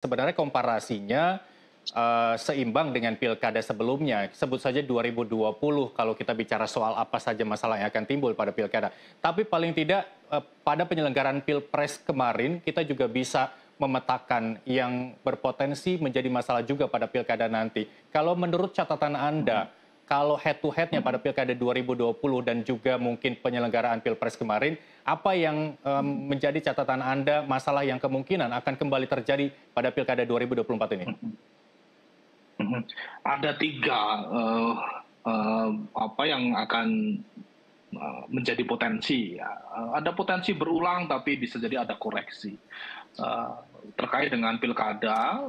sebenarnya komparasinya seimbang dengan pilkada sebelumnya. Sebut saja 2020 kalau kita bicara soal apa saja masalah yang akan timbul pada pilkada. Tapi paling tidak pada penyelenggaraan pilpres kemarin kita juga bisa memetakan yang berpotensi menjadi masalah juga pada pilkada nanti. Kalau menurut catatan Anda, kalau head to head-nya pada pilkada 2020 dan juga mungkin penyelenggaraan pilpres kemarin, apa yang menjadi catatan Anda masalah yang kemungkinan akan kembali terjadi pada pilkada 2024 ini? Mhm. Ada tiga apa yang akan menjadi potensi ya. Ada potensi berulang tapi bisa jadi ada koreksi. Eh, Terkait dengan pilkada,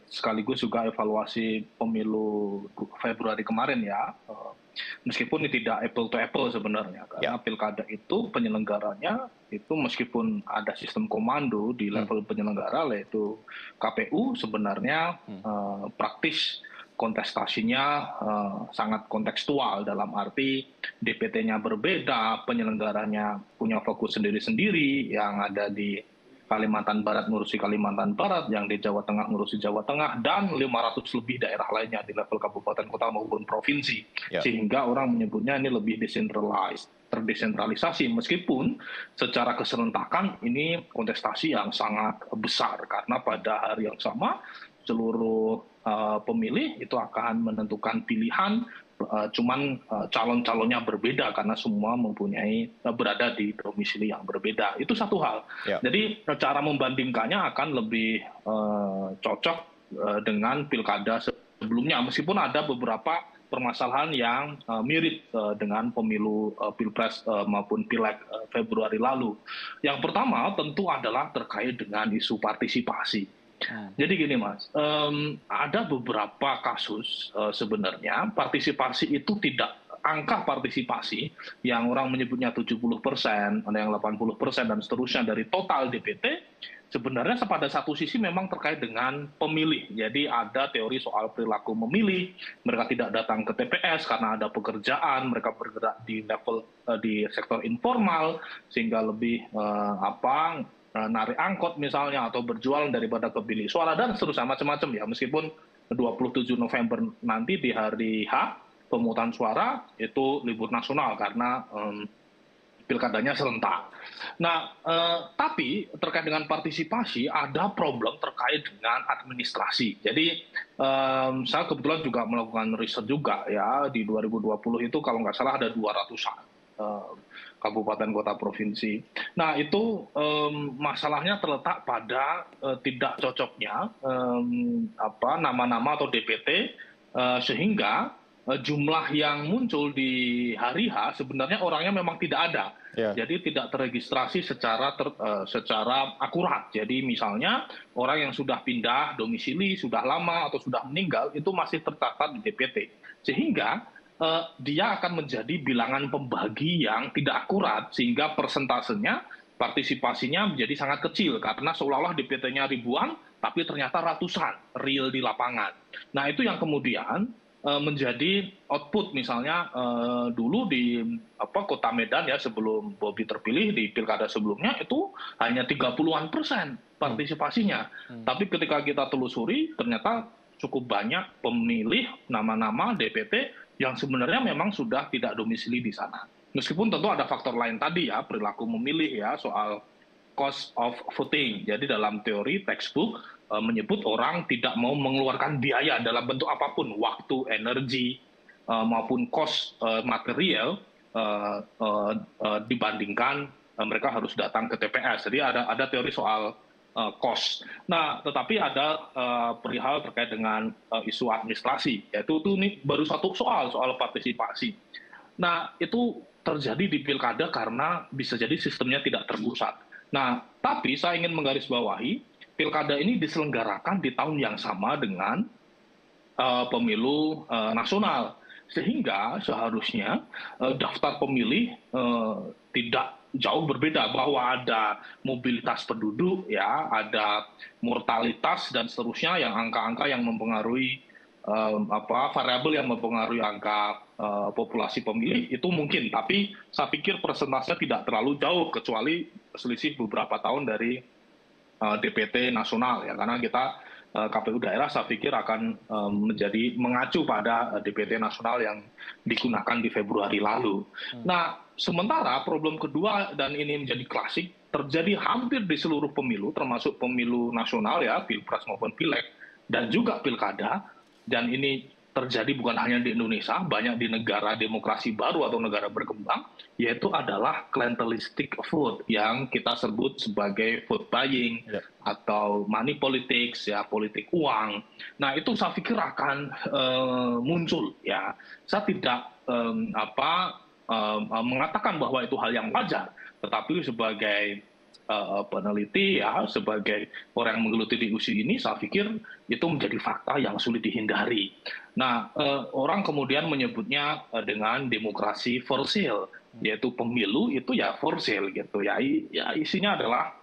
sekaligus juga evaluasi pemilu Februari kemarin ya. Meskipun ini tidak apple to apple sebenarnya, Ya. karena pilkada itu penyelenggaranya itu meskipun ada sistem komando di level penyelenggara yaitu KPU, sebenarnya praktis kontestasinya sangat kontekstual, dalam arti DPT-nya berbeda, penyelenggaranya punya fokus sendiri-sendiri, yang ada di Kalimantan Barat ngurusi Kalimantan Barat, yang di Jawa Tengah ngurusi Jawa Tengah, dan 500 lebih daerah lainnya di level kabupaten kota maupun provinsi. Ya. Sehingga orang menyebutnya ini lebih terdesentralisasi, meskipun secara keserentakan ini kontestasi yang sangat besar, karena pada hari yang sama seluruh pemilih itu akan menentukan pilihan, cuman calon-calonnya berbeda karena semua mempunyai berada di domisili yang berbeda. Itu satu hal. Ya. Jadi cara membandingkannya akan lebih cocok dengan pilkada sebelumnya, meskipun ada beberapa permasalahan yang mirip dengan pemilu pilpres maupun pileg Februari lalu. Yang pertama tentu adalah terkait dengan isu partisipasi. Jadi gini Mas, ada beberapa kasus sebenarnya partisipasi itu tidak, angka partisipasi yang orang menyebutnya 70%, ada yang 80% dan seterusnya dari total DPT, sebenarnya pada satu sisi memang terkait dengan pemilih. Jadi ada teori soal perilaku memilih, mereka tidak datang ke TPS karena ada pekerjaan, mereka bergerak di level di sektor informal sehingga lebih narik angkot misalnya atau berjualan daripada ke bilik suara dan seterusnya, macam-macam ya. Meskipun 27 November nanti di hari H pemungutan suara itu libur nasional karena pilkadanya serentak. Nah, tapi terkait dengan partisipasi ada problem terkait dengan administrasi. Jadi saya kebetulan juga melakukan riset juga ya, di 2020 itu kalau nggak salah ada 200-an kabupaten kota provinsi. Nah itu masalahnya terletak pada tidak cocoknya nama-nama atau DPT, sehingga jumlah yang muncul di hari H sebenarnya orangnya memang tidak ada. Ya. Jadi tidak terregistrasi secara akurat. Jadi misalnya orang yang sudah pindah domisili, sudah lama atau sudah meninggal itu masih tercatat di DPT. Sehingga dia akan menjadi bilangan pembagi yang tidak akurat, sehingga persentasenya, partisipasinya menjadi sangat kecil karena seolah-olah DPT-nya ribuan tapi ternyata ratusan real di lapangan. Nah itu yang kemudian menjadi output. Misalnya dulu di kota Medan ya, sebelum Bobi terpilih di pilkada sebelumnya itu hanya 30-an% partisipasinya. Tapi ketika kita telusuri ternyata cukup banyak pemilih nama-nama DPT yang sebenarnya memang sudah tidak domisili di sana. Meskipun tentu ada faktor lain tadi ya, perilaku memilih ya, soal cost of voting. Jadi dalam teori textbook menyebut orang tidak mau mengeluarkan biaya dalam bentuk apapun, waktu, energi, maupun cost material dibandingkan mereka harus datang ke TPS. Jadi ada teori soal cost. Nah, tetapi ada perihal terkait dengan isu administrasi, yaitu ini baru satu soal partisipasi. Nah, itu terjadi di pilkada karena bisa jadi sistemnya tidak terpusat. Nah, tapi saya ingin menggarisbawahi, pilkada ini diselenggarakan di tahun yang sama dengan pemilu nasional, sehingga seharusnya daftar pemilih tidak jauh berbeda, bahwa ada mobilitas penduduk ya, ada mortalitas dan seterusnya, yang angka-angka yang mempengaruhi variabel yang mempengaruhi angka populasi pemilih itu mungkin, tapi saya pikir persentasenya tidak terlalu jauh kecuali selisih beberapa tahun dari DPT nasional ya, karena kita KPU daerah saya pikir akan menjadi mengacu pada DPT nasional yang digunakan di Februari lalu. Nah, sementara problem kedua, dan ini menjadi klasik, terjadi hampir di seluruh pemilu, termasuk pemilu nasional ya, Pilpres maupun Pileg, dan juga Pilkada, dan ini terjadi bukan hanya di Indonesia, banyak di negara demokrasi baru atau negara berkembang, yaitu adalah clientelistic vote yang kita sebut sebagai vote buying atau money politics, ya, politik uang. Nah, itu saya pikir akan muncul ya. Saya tidak mengatakan bahwa itu hal yang wajar, tetapi sebagai peneliti ya, sebagai orang yang menggeluti di isu ini, saya pikir itu menjadi fakta yang sulit dihindari. Nah, orang kemudian menyebutnya dengan demokrasi for sale, yaitu pemilu itu ya for sale gitu ya, isinya adalah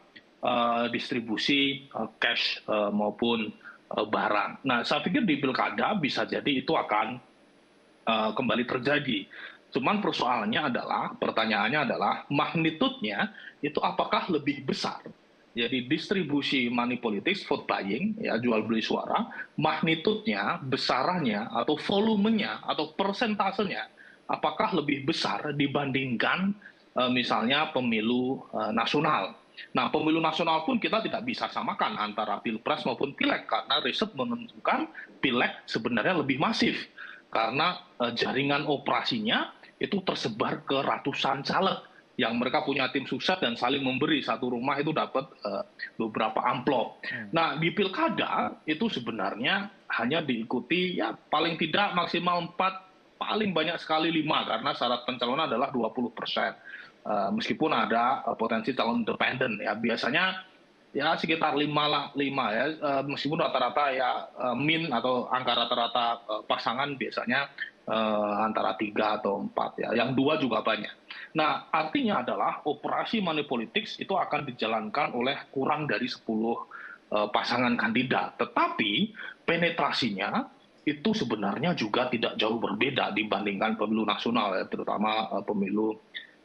distribusi cash maupun barang. Nah, saya pikir di pilkada bisa jadi itu akan kembali terjadi. Cuman persoalannya adalah, pertanyaannya adalah magnitudenya itu apakah lebih besar. Jadi distribusi money politics, vote buying, ya, jual beli suara, magnitudenya, besarannya, atau volumenya, atau persentasenya, apakah lebih besar dibandingkan misalnya pemilu nasional. Nah, pemilu nasional pun kita tidak bisa samakan antara Pilpres maupun Pileg, karena riset menunjukkan Pileg sebenarnya lebih masif, karena jaringan operasinya itu tersebar ke ratusan caleg yang mereka punya tim sukses dan saling memberi, satu rumah itu dapat beberapa amplop. Nah, di pilkada itu sebenarnya hanya diikuti ya paling tidak maksimal 4, paling banyak sekali 5, karena syarat pencalonan adalah 20%. Meskipun ada potensi calon independen ya, biasanya ya sekitar 5 lah, 5 ya, meskipun rata-rata ya min atau angka rata-rata pasangan biasanya antara 3 atau 4 ya, yang 2 juga banyak. Nah, artinya adalah operasi money politics itu akan dijalankan oleh kurang dari 10 pasangan kandidat, tetapi penetrasinya itu sebenarnya juga tidak jauh berbeda dibandingkan pemilu nasional ya, terutama pemilu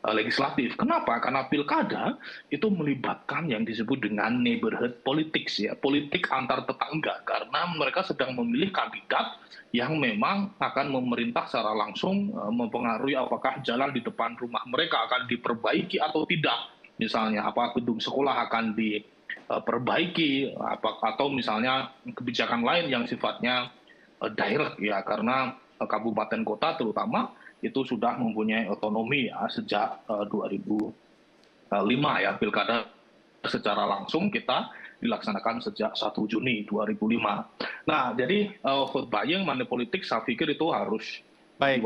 legislatif. Kenapa? Karena pilkada itu melibatkan yang disebut dengan neighborhood politics ya, politik antar tetangga, karena mereka sedang memilih kandidat yang memang akan memerintah secara langsung, mempengaruhi apakah jalan di depan rumah mereka akan diperbaiki atau tidak. Misalnya, apa gedung sekolah akan diperbaiki, atau misalnya kebijakan lain yang sifatnya direct ya, karena kabupaten kota terutama itu sudah mempunyai otonomi ya sejak 2005 ya, pilkada secara langsung kita dilaksanakan sejak 1 Juni 2005. Nah, jadi vote buying, money politics saya pikir itu harus diwaspadai.